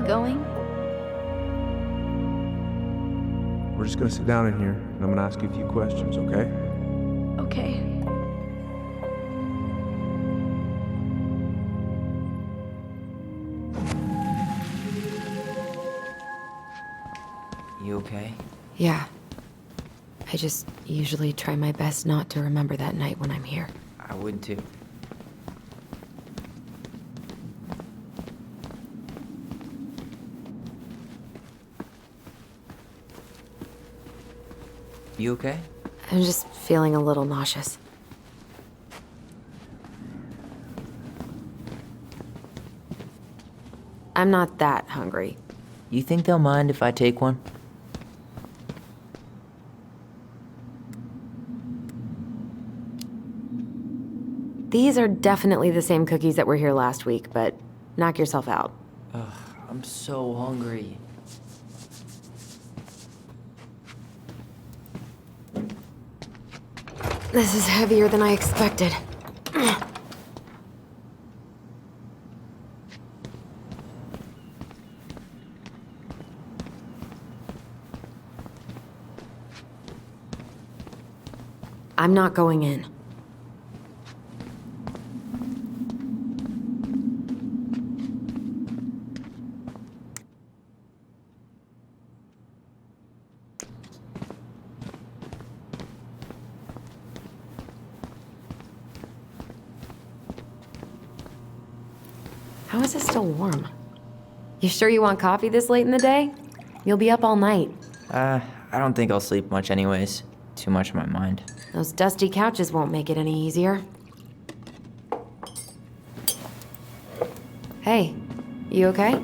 Going? We're just gonna sit down in here, and I'm gonna ask you a few questions, okay? Okay. You okay? Yeah. I just usually try my best not to remember that night when I'm here. I would too. You okay? I'm just feeling a little nauseous. I'm not that hungry. You think they'll mind if I take one? These are definitely the same cookies that were here last week, but knock yourself out. Ugh, I'm so hungry. This is heavier than I expected. I'm not going in. How is it still warm? You sure you want coffee this late in the day? You'll be up all night. I don't think I'll sleep much anyways. Too much on my mind. Those dusty couches won't make it any easier. Hey, you okay?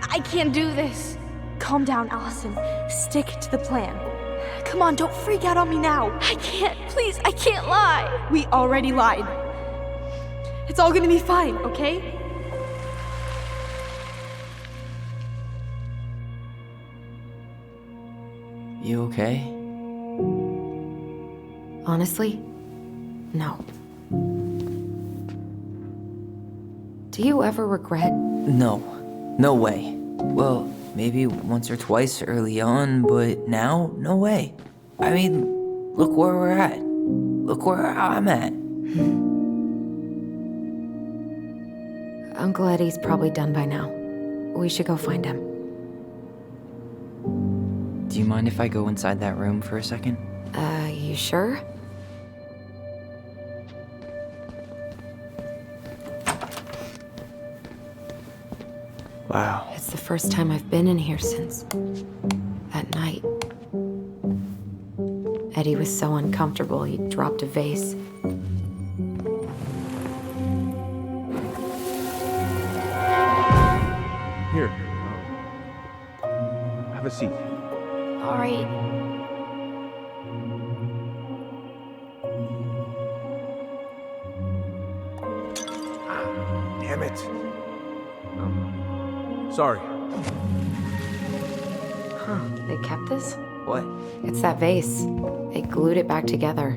I can't do this. Calm down, Allison. Stick to the plan. Come on, don't freak out on me now. I can't, please, I can't lie. We already lied. It's all gonna be fine, okay? You okay? Honestly, no. Do you ever regret? No. No way. Well, maybe once or twice early on, but now, no way. I mean, look where we're at. Look where I'm at. Uncle Eddie's probably done by now. We should go find him. Do you mind if I go inside that room for a second? You sure? Wow. It's the first time I've been in here since that night. Eddie was so uncomfortable, he dropped a vase. Here. Have a seat. All right. Damn it. Sorry. Huh, they kept this? What? It's that vase. They glued it back together.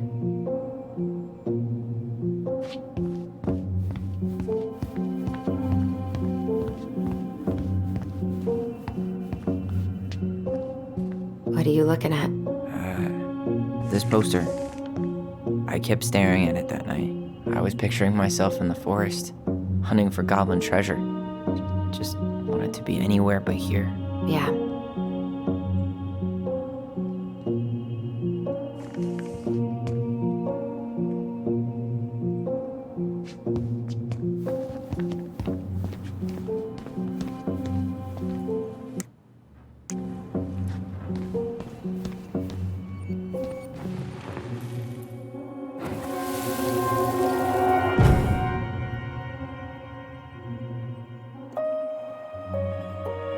What are you looking at? This poster. I kept staring at it that night. I was picturing myself in the forest, hunting for goblin treasure. Just wanted to be anywhere but here. Yeah.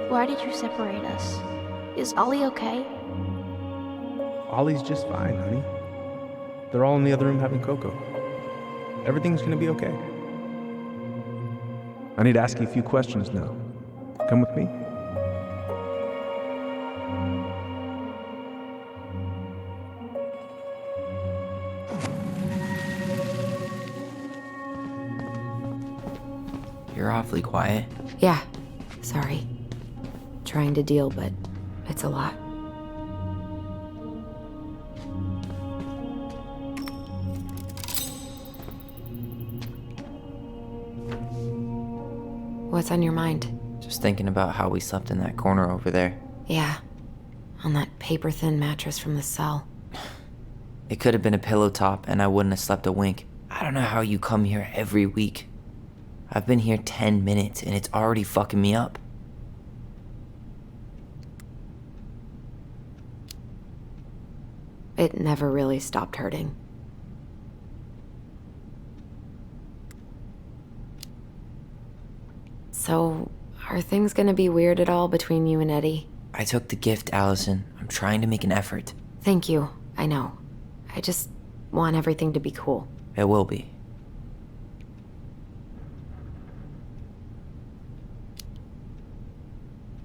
Why did you separate us? Is Ollie okay? Ollie's just fine, honey. They're all in the other room having cocoa. Everything's gonna be okay. I need to ask you a few questions now. Come with me? You're awfully quiet. Yeah. Sorry. Trying to deal, but it's a lot. What's on your mind? Just thinking about how we slept in that corner over there. Yeah, on that paper-thin mattress from the cell. It could have been a pillow top and I wouldn't have slept a wink. I don't know how you come here every week. I've been here 10 minutes and it's already fucking me up. It never really stopped hurting. So, are things gonna be weird at all between you and Eddie? I took the gift, Allison. I'm trying to make an effort. Thank you, I know. I just want everything to be cool. It will be.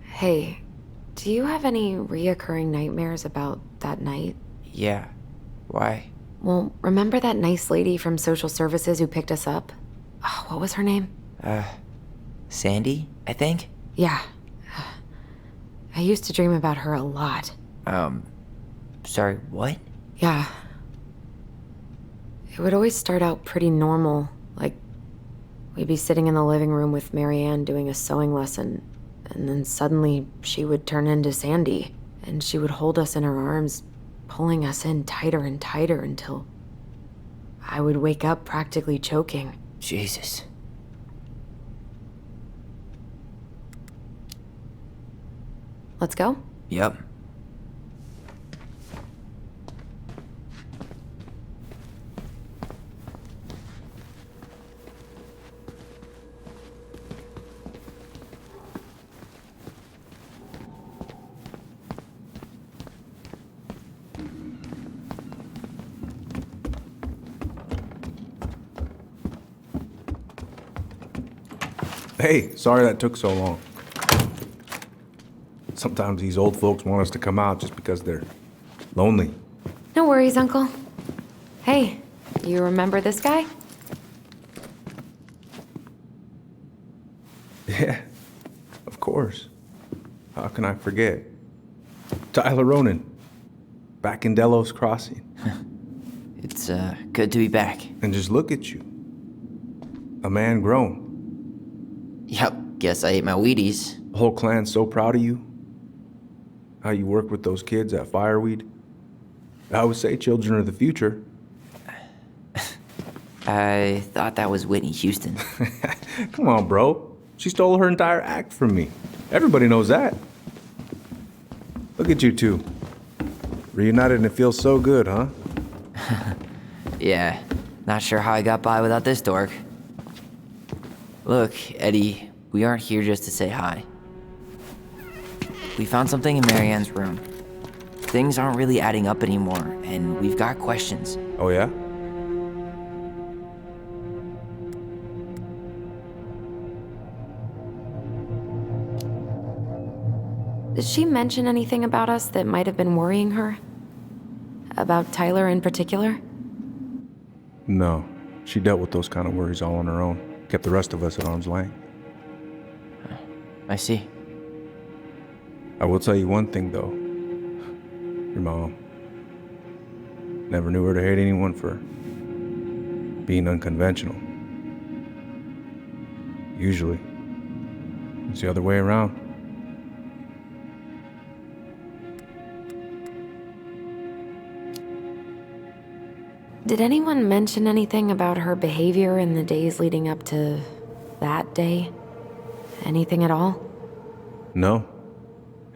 Hey, do you have any reoccurring nightmares about that night? Yeah. Why? Well, remember that nice lady from social services who picked us up? Oh, what was her name? Sandy, I think? Yeah. I used to dream about her a lot. Sorry, what? Yeah. It would always start out pretty normal, like we'd be sitting in the living room with Marianne doing a sewing lesson, and then suddenly she would turn into Sandy, and she would hold us in her arms, pulling us in tighter and tighter until I would wake up practically choking. Jesus. Let's go? Yep. Hey, sorry that took so long. Sometimes these old folks want us to come out just because they're lonely. No worries, Uncle. Hey, you remember this guy? Yeah, of course. How can I forget? Tyler Ronan, back in Delos Crossing. It's, good to be back. And just look at you. A man grown. Yep, guess I ate my Wheaties. The whole clan's so proud of you. How you work with those kids at Fireweed. I would say children are the future. I thought that was Whitney Houston. Come on, bro. She stole her entire act from me. Everybody knows that. Look at you two. Reunited and it feels so good, huh? Yeah, not sure how I got by without this dork. Look, Eddie, we aren't here just to say hi. We found something in Marianne's room. Things aren't really adding up anymore, and we've got questions. Oh, yeah? Did she mention anything about us that might have been worrying her? About Tyler in particular? No. She dealt with those kind of worries all on her own. Kept the rest of us at arm's length. I see. I will tell you one thing, though. Your mom. Never knew her to hate anyone for being unconventional. Usually, it's the other way around. Did anyone mention anything about her behavior in the days leading up to that day? Anything at all? No.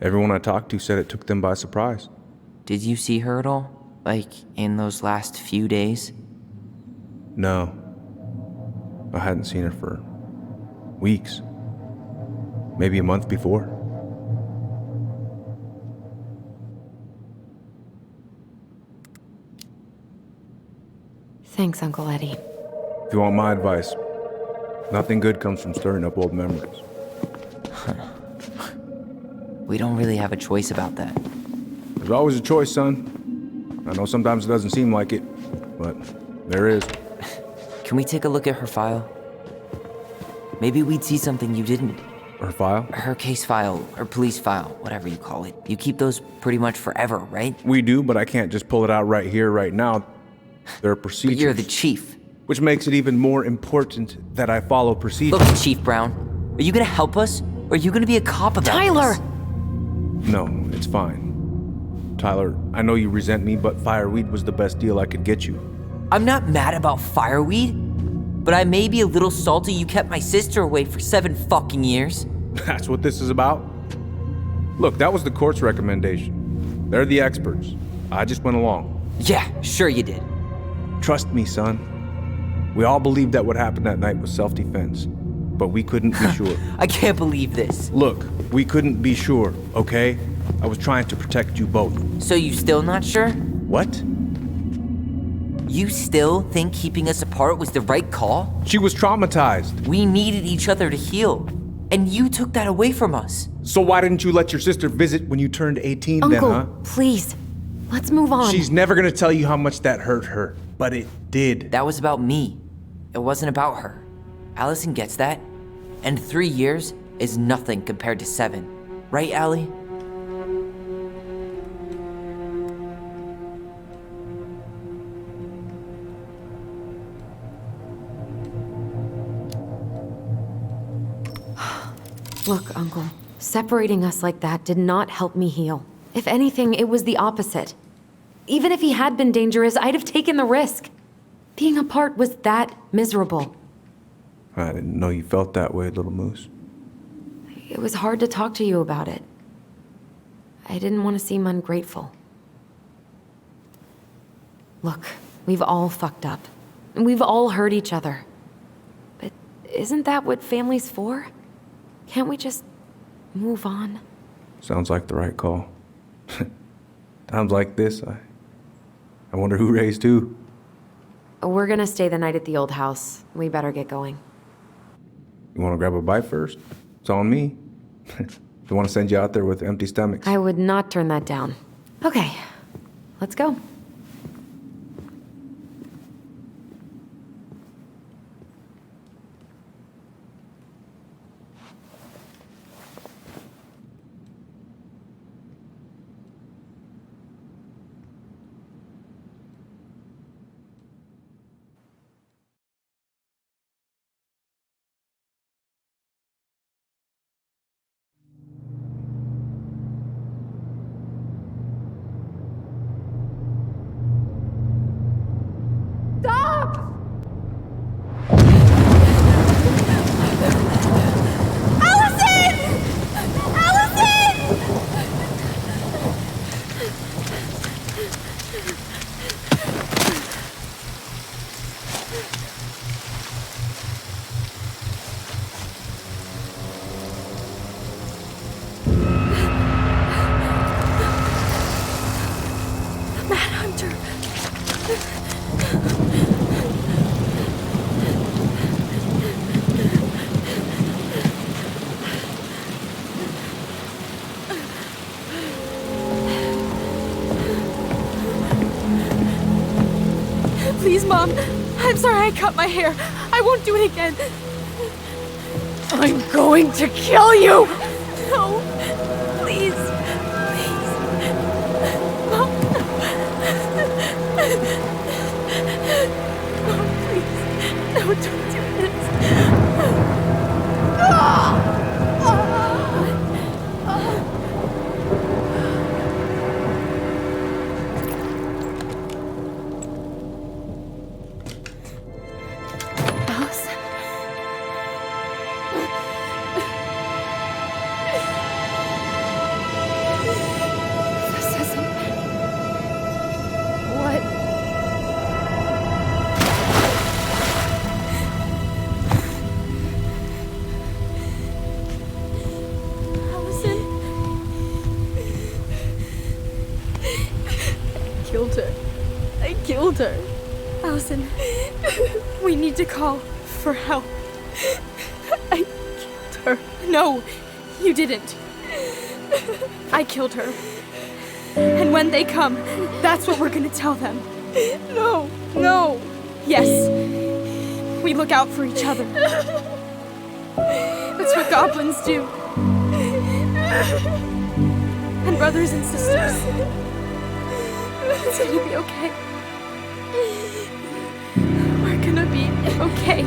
Everyone I talked to said it took them by surprise. Did you see her at all? Like, in those last few days? No. I hadn't seen her for weeks. Maybe a month before. Thanks, Uncle Eddie. If you want my advice, nothing good comes from stirring up old memories. We don't really have a choice about that. There's always a choice, son. I know sometimes it doesn't seem like it, but there is. Can we take a look at her file? Maybe we'd see something you didn't. Her file? Her case file, or police file, whatever you call it. You keep those pretty much forever, right? We do, but I can't just pull it out right here, right now. There are procedures. But you're the chief. Which makes it even more important that I follow procedures. Look, Chief Brown, Are you gonna help us, or are you gonna be a cop about Tyler! this? No, it's fine. Tyler, I know you resent me, but fireweed was the best deal I could get you. I'm not mad about fireweed, but I may be a little salty you kept my sister away for 7 fucking years. That's what this is about? Look, that was the court's recommendation. They're the experts. I just went along. Yeah, sure you did. Trust me, son. We all believed that what happened that night was self-defense, but we couldn't be sure. I can't believe this. Look, we couldn't be sure, okay? I was trying to protect you both. So you still not sure? What? You still think keeping us apart was the right call? She was traumatized. We needed each other to heal, and you took that away from us. So why didn't you let your sister visit when you turned 18 Uncle, then, huh? please. Let's move on. She's never gonna tell you how much that hurt her, but it did. That was about me. It wasn't about her. Allison gets that, and 3 years is nothing compared to 7. Right, Allie? Look, Uncle, separating us like that did not help me heal. If anything, it was the opposite. Even if he had been dangerous, I'd have taken the risk. Being apart was that miserable. I didn't know you felt that way, little moose. It was hard to talk to you about it. I didn't want to seem ungrateful. Look, we've all fucked up. And we've all hurt each other. But isn't that what family's for? Can't we just move on? Sounds like the right call. Times like this, I wonder who raised who. We're gonna stay the night at the old house. We better get going. You wanna grab a bite first? It's on me. Don't wanna send you out there with empty stomachs. I would not turn that down. Okay, let's go. Please, Mom. I'm sorry I cut my hair. I won't do it again. I'm going to kill you! No. Please. Please. Mom. Mom, please. No, don't do this. her. Allison, we need to call for help. I killed her. No, you didn't. I killed her. And when they come, that's what we're gonna tell them. No, no. Yes, we look out for each other. That's what goblins do. And brothers and sisters. It's gonna be okay. We're gonna be okay.